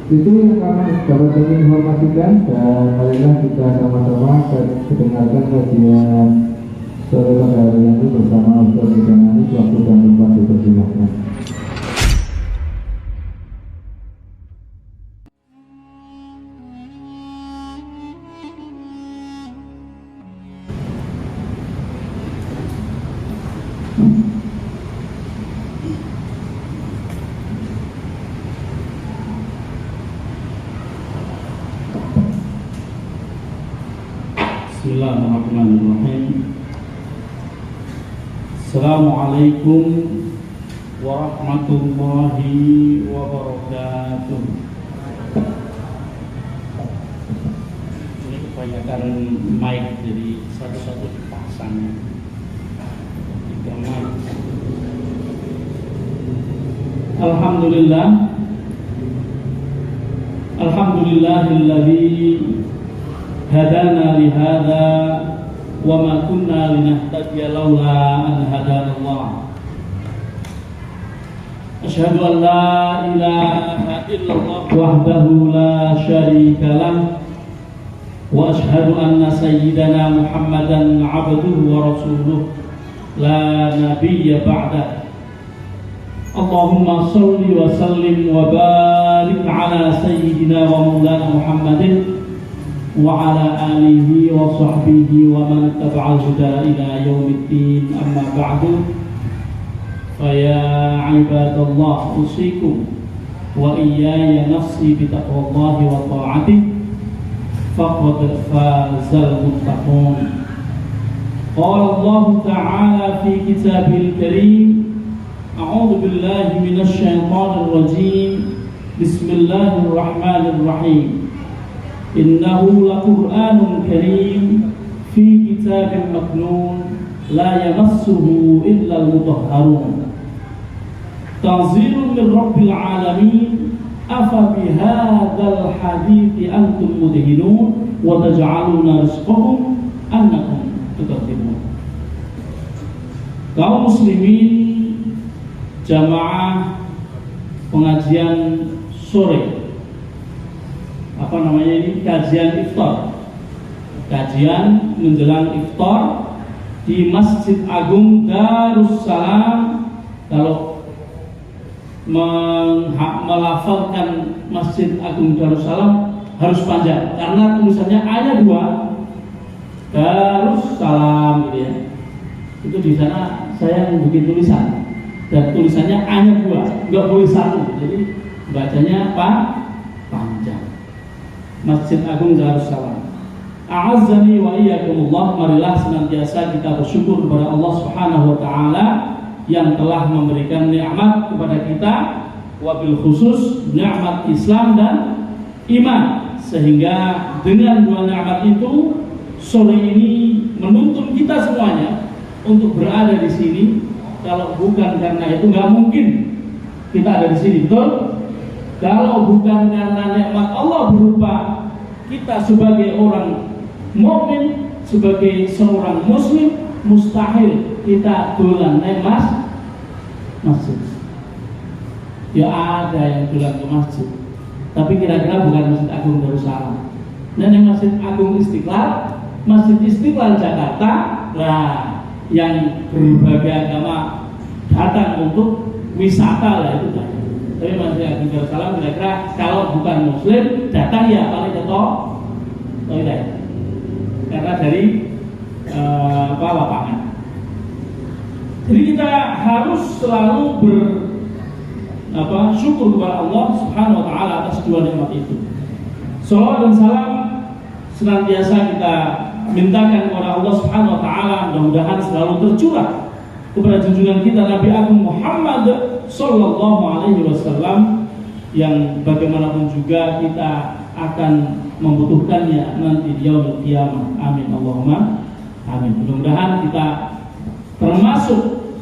Itu yang kami dapat informasikan, dan marilah kita sama-sama mendengarkan kajian sore pada hari ini bersama Ustaz Bidangani. Waktu dan tempat dipersilakan. Bismillahirrahmanirrahim. Assalamualaikum warahmatullahi wabarakatuh. Ini kebanyakan mic, jadi satu-satu dipasang. Alhamdulillah, alhamdulillahilladzi hadana lihada wa ma kunna linahtadiya laula an hadana Allah. Asyhadu an la ilaha illallah wahdahu la syarika lah, wa asyhadu anna sayyidana Muhammadan abduhu wa rasuluh la nabiyya ba'dah. Allahumma shalli wa sallim wa barik ala sayyidina wa maulana Muhammadin wa ala alihi wa sahbihi wa man tabi'al huda ila yaumiddin. Amma ba'du, fa ya ibadallah, usikum wa iyaya nafsi bi taqwallahi wa ta'atihi faqad fazal muttaqun. Qala Allah ta'ala fi kitabil karim, a'udzu billahi minasy syaithanir rajim, bismillahirrahmanirrahim. Innahu laqur'anun karim fi kitabin maknun la yamassuhu illa al-mutahharun. Tanzilun min rabbil alamin. Afa bihadzal hadithi antum mudhinun wa taj'aluna rizqakum annakum tukadzibun. Kaum muslimin jamaah pengajian sore, apa namanya ini, kajian iftar, kajian menjelang iftar di Masjid Agung Darussalam. Kalau melafalkan Masjid Agung Darussalam harus panjang karena tulisannya hanya 2, Darussalam gitu ya. Itu di sana saya bikin tulisan dan tulisannya hanya 2, nggak boleh 1, jadi bacanya panjang. Masjid Agung Darussalam. A'azzani wa iyyakumullah. Marilah senantiasa kita bersyukur kepada Allah Subhanahu wa taala yang telah memberikan nikmat kepada kita, wabil khusus nikmat Islam dan iman, sehingga dengan 2 nikmat itu sore ini menuntun kita semuanya untuk berada di sini. Kalau bukan karena itu nggak mungkin kita ada di sini, betul? Kalau bukan karena nikmat Allah berupa kita sebagai orang mukmin, sebagai seorang muslim, mustahil kita dolan masjid. Ya ada yang dolan ke masjid, tapi kira-kira bukan Masjid Agung Darussalam. Dan yang Masjid Agung Istiqlal, Masjid Istiqlal Jakarta, lah yang berbagai agama datang untuk wisata lah itu kan. Tapi Masjid Agung Darussalam kira-kira kalau bukan muslim datang ya paling ke toilet karena dari lapangan. Jadi kita harus selalu syukur kepada Allah Subhanahu wa taala atas 2 nikmat itu. Shalawat dan salam senantiasa kita mintakan kepada Allah Subhanahu wa taala, mudah-mudahan selalu tercurah kepada junjungan kita Nabi Agung Muhammad sallallahu alaihi wasallam, yang bagaimanapun juga kita akan membutuhkannya nanti di yaumul qiyamah. Amin Allahumma amin. Mudah-mudahan kita termasuk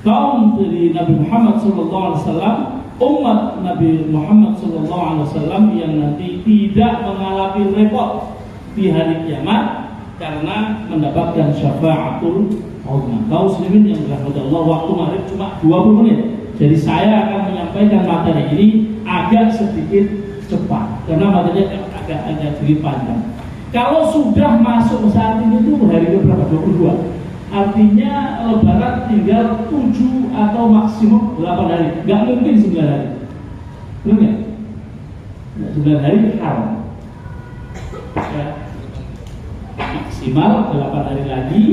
kaum dari Nabi Muhammad sallallahu alaihi wasallam, umat Nabi Muhammad sallallahu alaihi wasallam yang nanti tidak mengalami repot di hari kiamat karena mendapatkan syafaatul uzma. Kaum muslimin yang dirahmati Allah, waktu maghrib cuma 20 menit. Jadi saya akan menyampaikan materi ini agak sedikit cepat karena materinya agak sedikit panjang. Kalau sudah masuk saat ini itu hari ke berapa? 22. Artinya Lebaran tinggal 7 atau maksimum 8 hari. Nggak mungkin 9 hari. Benar nggak? 9 hari haram. Ya. Maksimal 8 hari lagi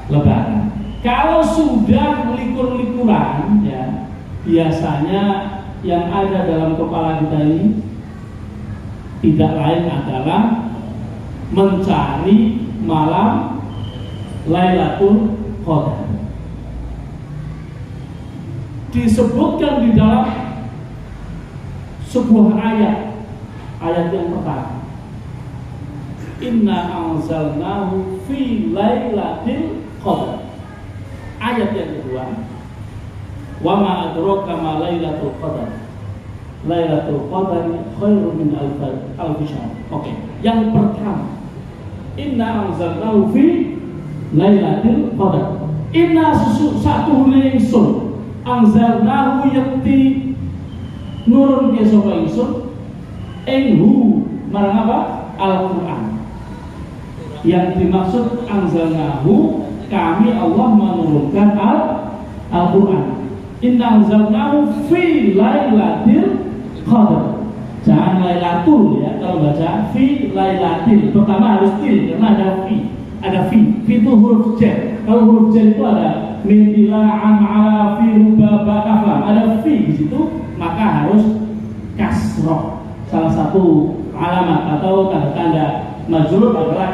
Lebaran. Kalau sudah likur-likuran, ya biasanya yang ada dalam kepala kita ini tidak lain adalah mencari malam Lailatul Qadar. Disebutkan di dalam sebuah ayat yang pertama, Inna anzalnahu fi Lailatul Qadar. Ayat yang kedua, wa ma adraka ma Lailatul Qadar. Lailatul Qadar khairun min alfi syahr. Oke. Yang pertama, Inna anzalnahu fi Lailatul Qadar. Inna satu ingsun anzalnahu yakti nurun ke sapa ingsun enghu marang apa? Al-Qur'an. Yang dimaksud anzalnahu, kami Allah menurunkan Al-Qur'an. Inna anzalnahu fi Lailatul Qadar. Jangan Lailatul ya, kalau baca fi Lailatil. Pertama harus til karena ada fi. Ada fi. Fi itu huruf jar. Kalau huruf jar itu ada min ila an ala fi ruba ba kafa. Ada fi di situ, maka harus kasroh. Salah satu alamat atau tanda-tanda majrur adalah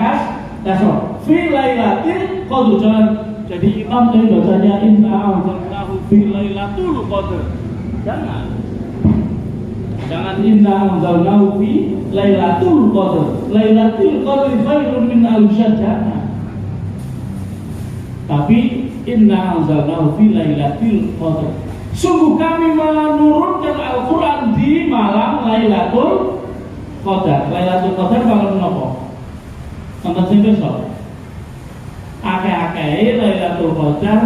kasroh. Fi Lailatil Qadar. Jangan jadi imam tapi bacanya inna anzalnahu fi Lailatul Qadar. Jangan inna anzalnahu fi Lailatul Qadar. Lailatul Qadar khairun min alfi syahr. Tapi inna anzalnahu fi Lailatul Qadar. Sungguh kami menurunkan Al-Qur'an di malam Lailatul Qadar. Lailatul Qadar malam napa? Sampai sing besok. Akeh-akeh Lailatul Qadar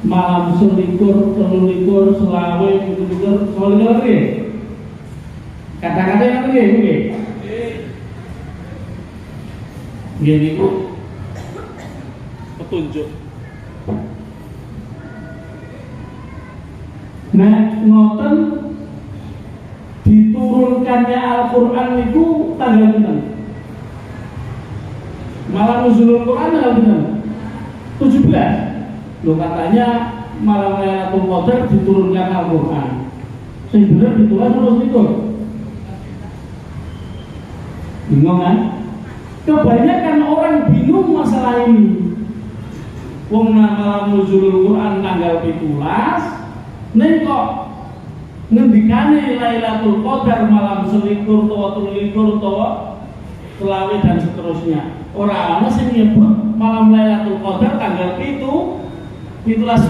malam 21, 23, 24, 25. Kata-kata yang begini, gini bu, petunjuk. Nah, ngoten diturunkannya Al-Quran itu tanggal pinten? Malam nuzulul Quran tanggal pinten? 17. Loh katanya malam Lailatul Qadar diturunkan Al-Quran. Sing bener ditulis terus itu. Bingung kan? Kebanyakan orang bingung masalah ini. Wong malam nuzulul Quran tanggal 17, ning kok ngendikane Lailatul Qadar malam 21, 23, 25 dan seterusnya. Ora ana sing nyebut malam Lailatul Qadar tanggal 17.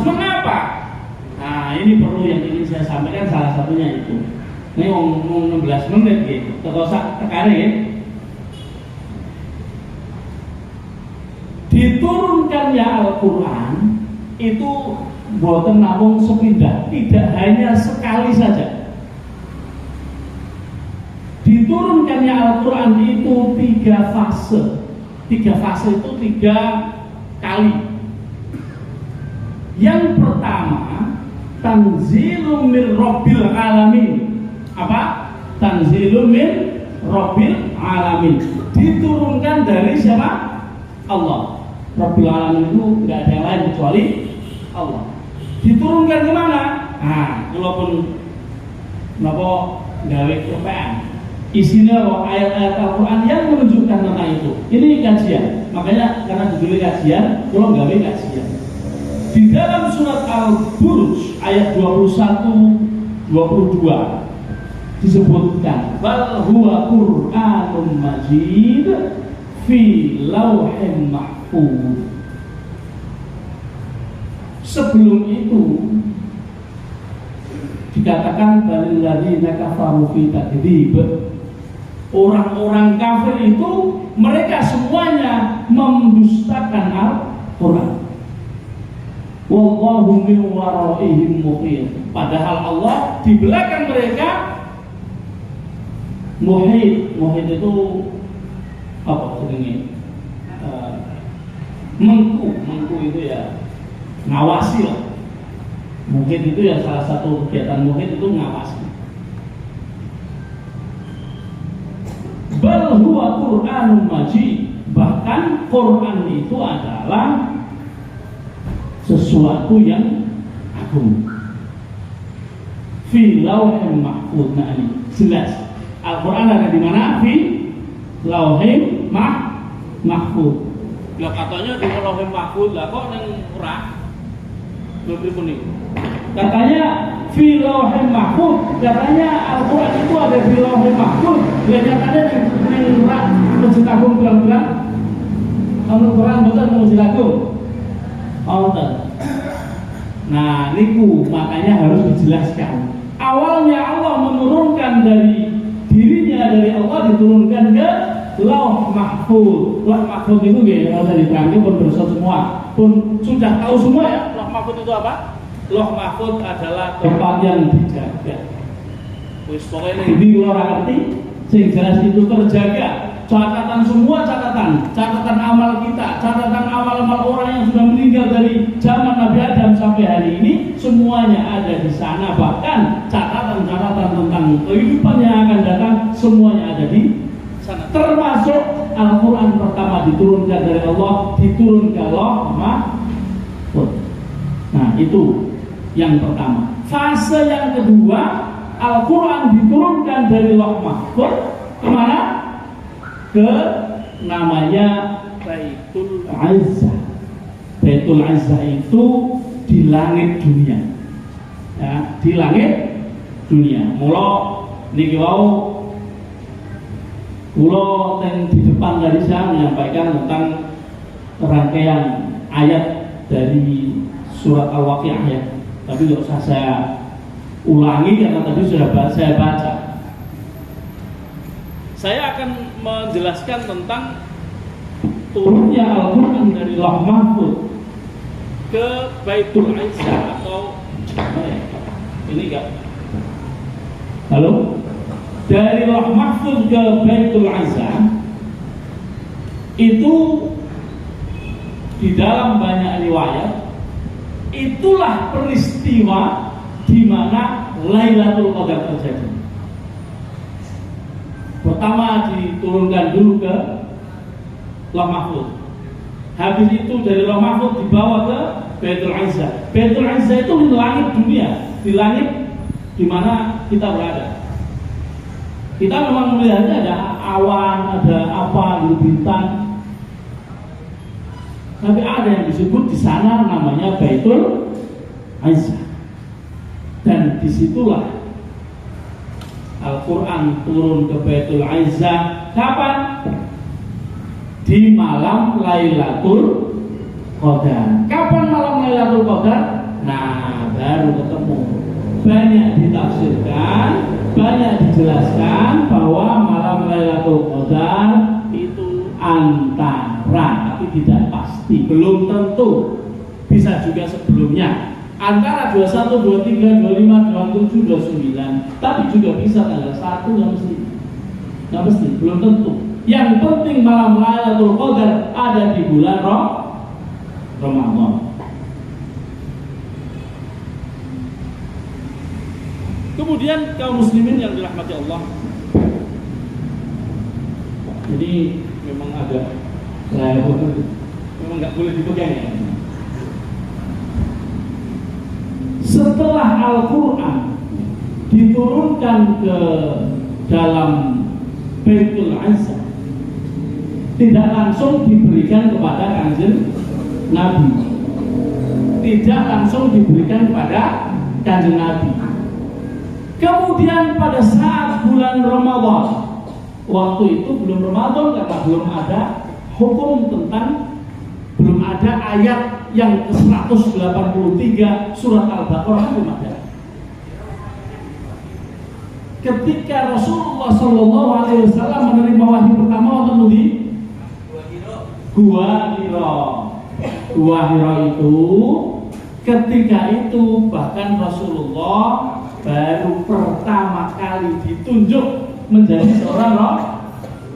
Mengapa? Nah, ini perlu yang ingin saya sampaikan, salah satunya itu. Ini ngomong 16 menit gitu. Tekosak tekane diturunkannya Al-Quran itu boten namung sepindah, tidak hanya sekali saja. Diturunkannya Al-Quran itu 3 fase. 3 fase itu 3 kali. Yang pertama, tanzilum min rabbil alamin. Apa? Tanzilum min rabbil alamin. Diturunkan dari siapa? Allah. Rabbil alamin itu nggak ada yang lain kecuali Allah. Diturunkan kemana? Nah, walaupun napa gawe kepean. Isinya ayat-ayat Al-Quran yang menunjukkan tentang itu. Ini kajian. Makanya karena judulnya kajian, kalau gawe kajian. Di dalam surat Al-Buruj ayat 21-22 disebutkan bal huwa Qur'anun Majid fi lauhin mahfuz. Sebelum itu dikatakan balil ladzina kafaru fi takdzib. Orang-orang kafir itu mereka semuanya mendustakan Al-Qur'an. Wallahu min waraihim muhit. Padahal Allah di belakang mereka Muhit itu apa sebenarnya? Mengku itu ya ngawasi lah. Muhit itu ya salah satu kegiatan muhit itu ngawasi. Bal huwa Qur'anun Majid, bahkan Quran itu adalah sesuatu yang agung. Fi lauhin mahfuz. Nah ini jelas Al-Quran ada di mana? Fi lauhin mahfuz. Lah katanya di lauhin mahfuz, lah kok nang ora? Lho pripun niku? Katanya fi lauhin mahfuz, katanya Al-Quran itu ada di lauhin mahfuz. Lah katanya nang ora Masjid Agung bilang-bilang Al-Quran boten Masjid Agung. Nah, niku makanya harus dijelaskan. Awalnya Allah menurunkan dari dirinya, dari Allah diturunkan ke Lauh Mahfuz. Lauh Mahfuz itu nggih ora usah diterangke pun bersa semua. Pun sudah tahu semua ya, Lauh Mahfuz itu apa? Lauh Mahfuz adalah tempat yang dijaga. Wis pokoke ning ndi kula ora ngerti, sing jelas itu terjaga. Catatan semua catatan amal kita, catatan amal-amal orang yang sudah meninggal dari zaman Nabi Adam sampai hari ini, semuanya ada di sana. Bahkan catatan-catatan tentang kehidupan yang akan datang semuanya ada di sana. Termasuk Al-Quran pertama diturunkan dari Allah, diturunkan ke Lauh Mahfuz. Nah itu yang pertama. Fase yang kedua, Al-Quran diturunkan dari Lauh Mahfuz kemana? Ke namanya Baitul Izzah. Baitul Izzah itu di langit dunia, ya, di langit dunia. Mula niki wau kula teng di depan tadi saya menyampaikan tentang rangkaian ayat dari surat Al-Waqiah ya. Tapi tidak usah saya ulangi karena tadi sudah saya baca. Saya akan menjelaskan tentang turunnya Al-Quran dari Lauh Mahfuz ke Baitul Izzah atau ini enggak? Halo? Dari Lauh Mahfuz ke Baitul Izzah itu di dalam banyak riwayat itulah peristiwa di mana Lailatul Qadar terjadi. Pertama diturunkan dulu ke Lauh Mahfuz. Habis itu dari Lauh Mahfuz dibawa ke Baitul Izzah. Baitul Izzah itu di langit dunia, di langit di mana kita berada. Kita memang melihatnya ada awan, ada apa, bintang. Tapi ada yang disebut di sana namanya Baitul Izzah. Dan disitulah Al-Quran turun ke Baitul Izzah. Kapan? Di malam Lailatul Qadar. Kapan malam Lailatul Qadar? Nah, baru ketemu. Banyak ditafsirkan, banyak dijelaskan bahwa malam Lailatul Qadar itu antara, tapi tidak pasti, belum tentu. Bisa juga sebelumnya. Antara 21, 23, 25, 27, 29. Tapi juga bisa tanggal 1, nggak mesti, belum tentu. Yang penting malam Lailatul Qadar ada di bulan Ramadan. Kemudian kaum muslimin yang dirahmati Allah. Jadi memang agak memang nggak boleh dipegang ya. Setelah Al-Quran diturunkan ke dalam Baitul Izzah, tidak langsung diberikan kepada Kanjeng Nabi, tidak langsung diberikan kepada Kanjeng Nabi. Kemudian pada saat bulan Ramadan, waktu itu belum Ramadan karena belum ada hukum tentang, belum ada ayat yang ke-183 surat Al-Baqarah, belum ada. Ketika Rasulullah SAW menerima wahyu pertama waktu di Gua Hira itu, ketika itu bahkan Rasulullah baru pertama kali ditunjuk menjadi seorang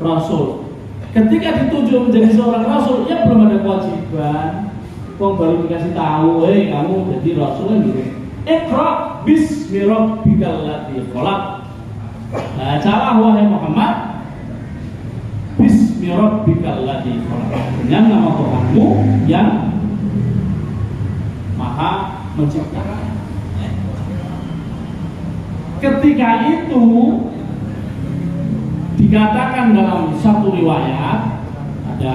rasul. Ketika ditunjuk menjadi seorang rasul, ya belum ada kewajiban. Kok baru dikasih tahu, kamu jadi rasul kan gitu. Iqra bismi rabbikal ladzi khalaq. Bacalah wahai Muhammad, bismi rabbikal ladzi khalaq, dengan nama Tuhanmu yang Maha Menciptakan. Ketika itu dikatakan dalam satu riwayat, ada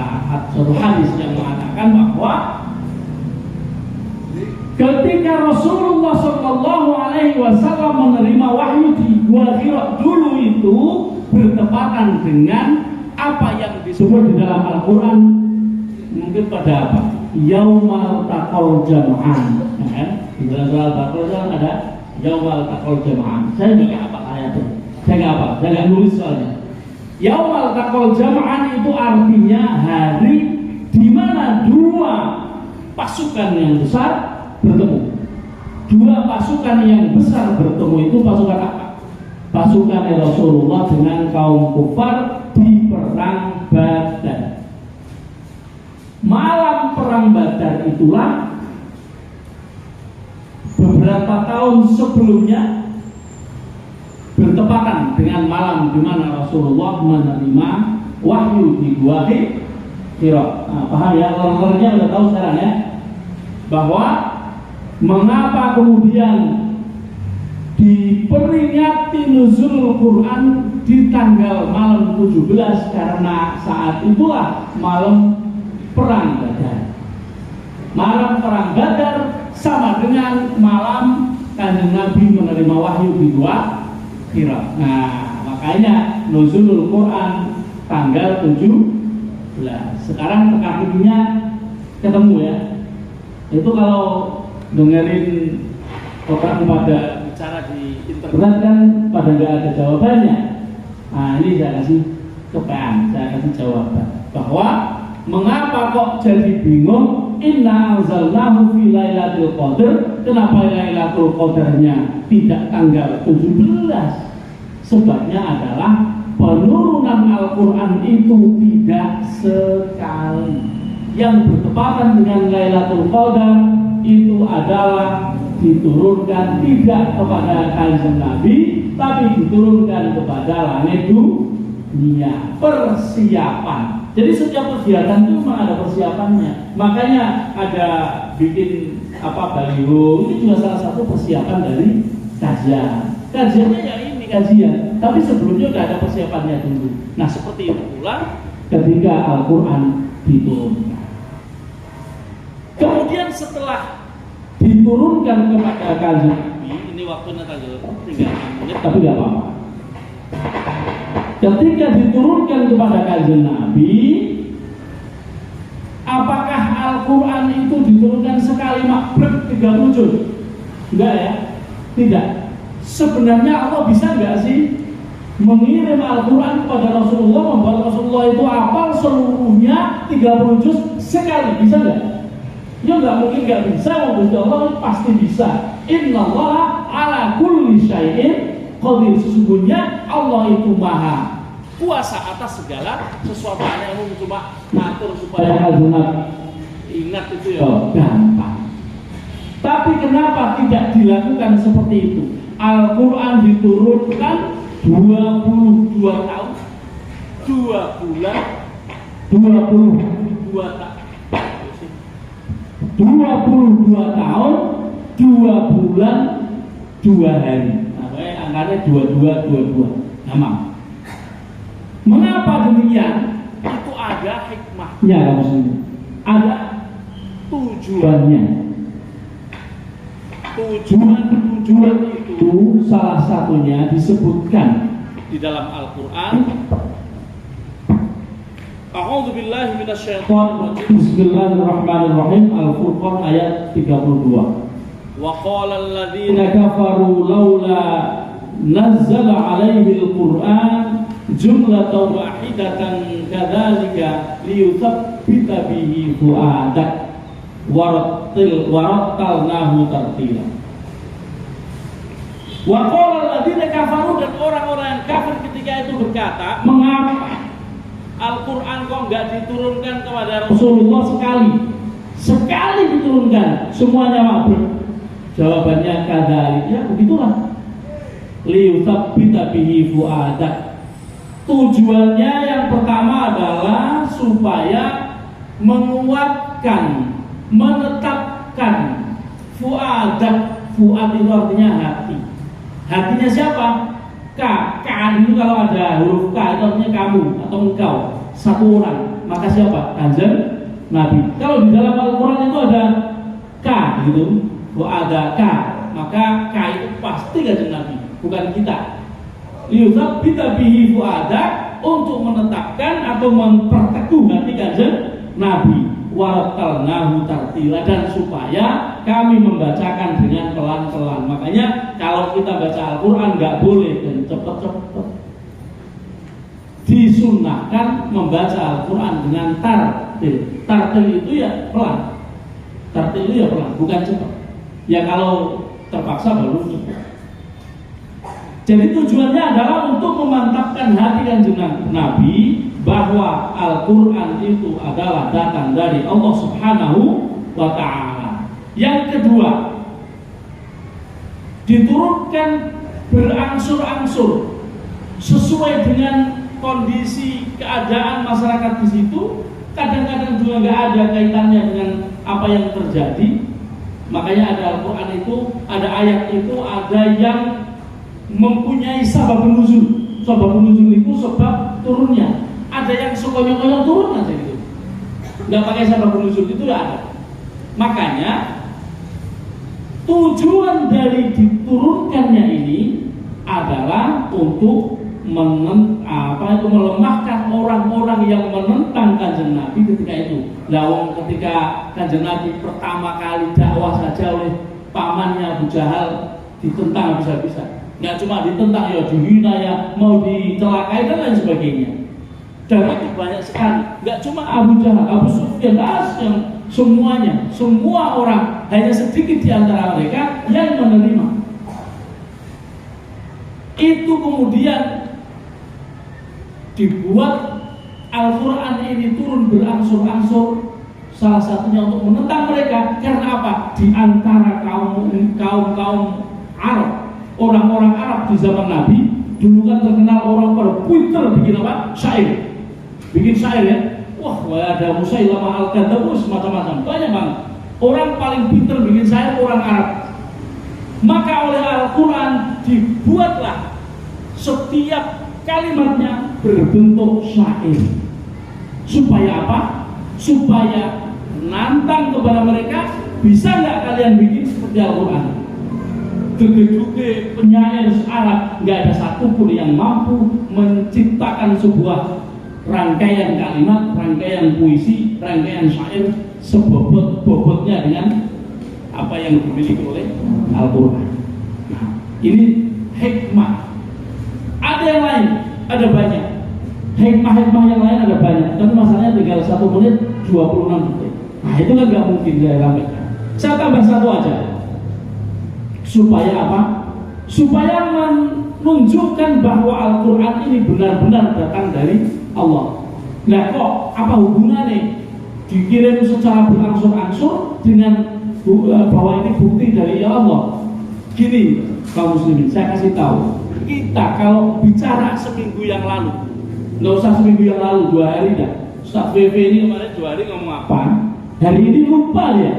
satu hadis yang mengatakan bahwa ketika Rasulullah Shallallahu Alaihi Wasallam menerima wahyu di Gua Hira dulu itu bertepatan dengan apa yang disebut di dalam Al-Quran, mungkin pada apa? Yaumal taqal jam'an, kan? Di dalam surah Al-Baqarah ada Yaumal taqal jam'an. Saya nggak apa ayatnya, saya nggak nulis soalnya. Yaumal taqal jam'an itu artinya hari di mana dua pasukan yang besar bertemu. Dua pasukan yang besar bertemu itu pasukan apa? Pasukan Rasulullah dengan kaum kufar di perang Badar. Malam perang Badar itulah beberapa tahun sebelumnya bertepatan dengan malam di mana Rasulullah menerima wahyu di Gua Hira. Nah, paham ya? Lernya udah tahu sekarang ya, bahwa mengapa kemudian diperingati nuzul Quran di tanggal malam 17, karena saat itulah malam perang Badar. Malam perang Badar sama dengan malam Kanjeng Nabi menerima wahyu di Gua Hira. Nah, makanya nuzulul Quran tanggal 17. Sekarang teka-tekinya ketemu ya. Itu kalau dengerin orang pada bicara di internet kan pada nggak ada jawabannya. Nah, ini saya kasih kepean, saya kasih jawaban bahwa mengapa kok jadi bingung? Inna anzalnahu fi lailatul qadar. Kenapa lailatul qadarnya tidak tanggal 17? Sebabnya adalah penurunan Al-Quran itu tidak sekali. Yang bertepatan dengan Lailatul Qadar itu adalah diturunkan tidak kepada Kanjeng Nabi, tapi diturunkan kepada langit dunia. Persiapan. Jadi setiap kegiatan itu memang ada persiapannya. Makanya ada bikin baliho, itu juga salah satu persiapan dari kajian. Kajiannya ya ini kajian, tapi sebelumnya sudah ada persiapannya dulu. Nah, seperti itu pula ketika Al-Quran diturunkan. Kemudian setelah diturunkan kepada Kanjeng Nabi, ini waktunya tinggal 3 menit, tapi tidak apa-apa. Ketika diturunkan kepada Kanjeng Nabi, apakah Al-Quran itu diturunkan sekali mabrek 30 juz? Enggak ya? Tidak. Sebenarnya Allah bisa enggak sih mengirim Al-Quran kepada Rasulullah, membuat Rasulullah itu hafal seluruhnya 30 juz sekali? Bisa enggak? Ya enggak mungkin, enggak bisa. Allah pasti bisa. Innallaha ala kulli syai'in qadir. Sesungguhnya Allah itu maha kuasa atas segala sesuatu. Yang cuma ngatur supaya hazunat ingat itu ya gampang. Tapi kenapa tidak dilakukan seperti itu? Al-Quran diturunkan 22 tahun 2 bulan 22 tahun 2 bulan 2 hari. Nah, angkanya 22. Nama. Mengapa demikian? Itu ada hikmahnya, ada tujuannya. Tujuan itu salah satunya disebutkan di dalam Al-Quran. A'udzubillahi minasyaitonir rajim. Bismillahirrahmanirrahim. Al-Furqan ayat 32. Wa qala alladziina kafaru laula nazzala 'alaihi al-Qur'an jumlatan wahidatan kadzalika liyutsabbita bihi fu'adak warattalnahu tartila. Wa qala alladziina kafaru, dan orang-orang yang kafir ketika ketika itu berkata, mengapa Al-Quran kok nggak diturunkan kepada Rasulullah sekali diturunkan semuanya makhluk? Jawabannya kadzalik, ya begitulah. Liyutsabbita bihi fuadak. Tujuannya yang pertama adalah supaya menguatkan, menetapkan fuadak. Fuad itu artinya hati. Hatinya siapa? K itu kalau ada huruf K itu artinya kamu atau engkau, satu orang. Maka siapa? Kanjeng Nabi. Kalau di dalam Al-Quran itu ada K gitu, ada K, maka K itu pasti Kanjeng Nabi, bukan kita. Liyutsabbita bihi fuadak, untuk menetapkan atau memperteguh hati Kanjeng Nabi. Warattalnahu tartila, dan supaya kami membacakan dengan pelan-pelan. Makanya kalau kita baca Al-Quran nggak boleh dan cepet-cepet. Disunnahkan membaca Al-Quran dengan tartil. Tartil itu ya pelan. Tartil itu ya pelan, bukan cepat. Ya kalau terpaksa baru cepat. Jadi tujuannya adalah untuk memantapkan hati Kanjeng Nabi bahwa Al-Quran itu adalah datang dari Allah Subhanahu wa Ta'ala. Yang kedua, diturunkan berangsur-angsur sesuai dengan kondisi keadaan masyarakat di situ. Kadang-kadang juga nggak ada kaitannya dengan apa yang terjadi. Makanya ada Al-Quran itu, ada ayat itu, ada yang mempunyai sababun nuzul. Sababun nuzul itu sebab turunnya. Ada yang sekonyong-konyong turun aja gitu, nggak pakai sababun nuzul, itu nggak ada. Makanya tujuan dari diturunkannya ini adalah untuk melemahkan orang-orang yang menentang Kanjeng Nabi ketika itu. Lawang ketika Kanjeng Nabi pertama kali dakwah saja oleh pamannya Abu Jahal ditentang habis-habisan. Nggak cuma ditentang, ya dihina, ya mau dicelakai dan lain sebagainya. Dan itu banyak sekali. Nggak cuma Abu Jahal, Abu Sufyan, yang semuanya, semua orang, hanya sedikit di antara mereka yang menerima. Itu kemudian dibuat Al-Quran ini turun berangsur-angsur. Salah satunya untuk menentang mereka. Karena apa? Di antara kaum Arab, orang-orang Arab di zaman Nabi dulu kan terkenal orang pada pinter bikin apa? Syair. Bikin syair ya. Wah, ada Musailamah Al-Kadzdzab, macam-macam, banyak banget. Orang paling pinter bikin syair orang Arab. Maka oleh Al-Quran dibuatlah setiap kalimatnya berbentuk syair. Supaya apa? Supaya nantang kepada mereka, bisa nggak kalian bikin seperti Al-Quran? Gede-gede penyair Arab nggak ada satupun yang mampu menciptakan sebuah rangkaian kalimat, rangkaian puisi, rangkaian syair sebobot-bobotnya dengan apa yang dimiliki oleh Al-Quran. Nah, ini hikmah. Ada yang lain, ada banyak. Hikmah-hikmah yang lain ada banyak. Tapi masalahnya tinggal 1 menit 26 detik. Nah, itu kan nggak mungkin saya sampaikan. Saya tambah satu aja. Supaya apa? Supaya menunjukkan bahwa Al-Quran ini benar-benar datang dari Allah. Nah, kok apa hubungannya dikirim secara berangsur-angsur dengan bahwa ini bukti dari Allah? Gini, kaum muslimin, saya kasih tahu. Kita kalau bicara seminggu yang lalu, nggak usah seminggu yang lalu, 2 hari dah. Ustaz VV ini kemarin 2 hari ngomong apa? Hari ini lupa ya.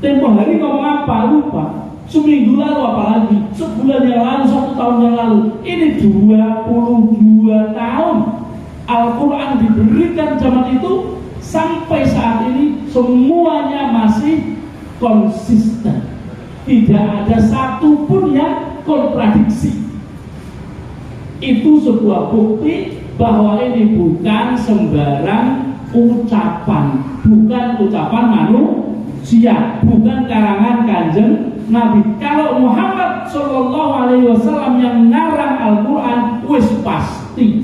Tempo hari ngomong apa? Lupa. Seminggu lalu apalagi, sebulan yang lalu, 1 tahun yang lalu. Ini 22 tahun Al-Quran diberikan zaman itu, sampai saat ini semuanya masih konsisten. Tidak ada satupun yang kontradiksi. Itu sebuah bukti bahwa ini bukan sembarang ucapan, bukan ucapan manusia, bukan karangan Kanjeng Nabi. Kalau Muhammad SAW yang ngarang Al-Quran, wis pasti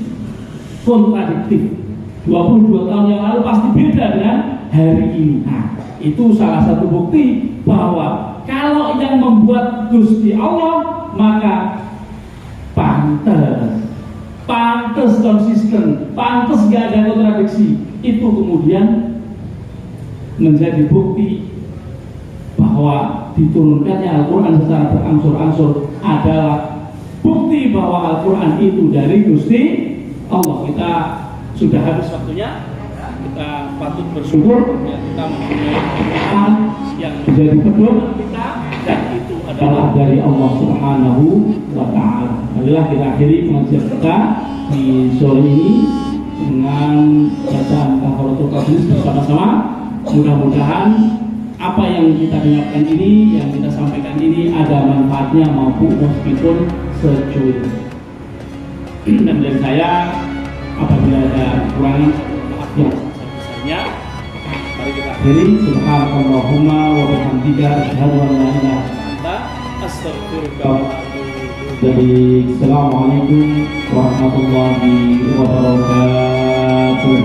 kontradiktif. 22 tahun yang lalu pasti beda dengan hari ini. Nah, itu salah satu bukti bahwa kalau yang membuat Gusti Allah, maka pantas pantas konsisten, pantas gak ada kontradiksi, itu kemudian menjadi bukti bahwa diturunkannya Al-Quran secara berangsur-angsur adalah bukti bahwa Al-Quran itu dari Gusti Allah. Kita sudah habis waktunya, kita patut bersyukur ya, kita mempunyai Al-Quran yang menjadi pedoman kita, dan itu adalah dari Allah Subhanahu wa Ta'ala. Marilah kita akhiri pengajian kita di sore ini dengan bacaan Kafaratul Majlis bersama-sama. Mudah-mudahan apa yang kita dengarkan ini, yang kita sampaikan ini ada manfaatnya maupun meskipun secuil. Dan dari saya, apabila ada kekurangan, maaf yang sebesar-besarnya. Mari kita akhiri. Subhanallahumma wa bihamdika asyhadu an la ilaha illa anta astaghfiruka wa atubu ilaik. Jadi, assalamualaikum warahmatullahi wabarakatuh.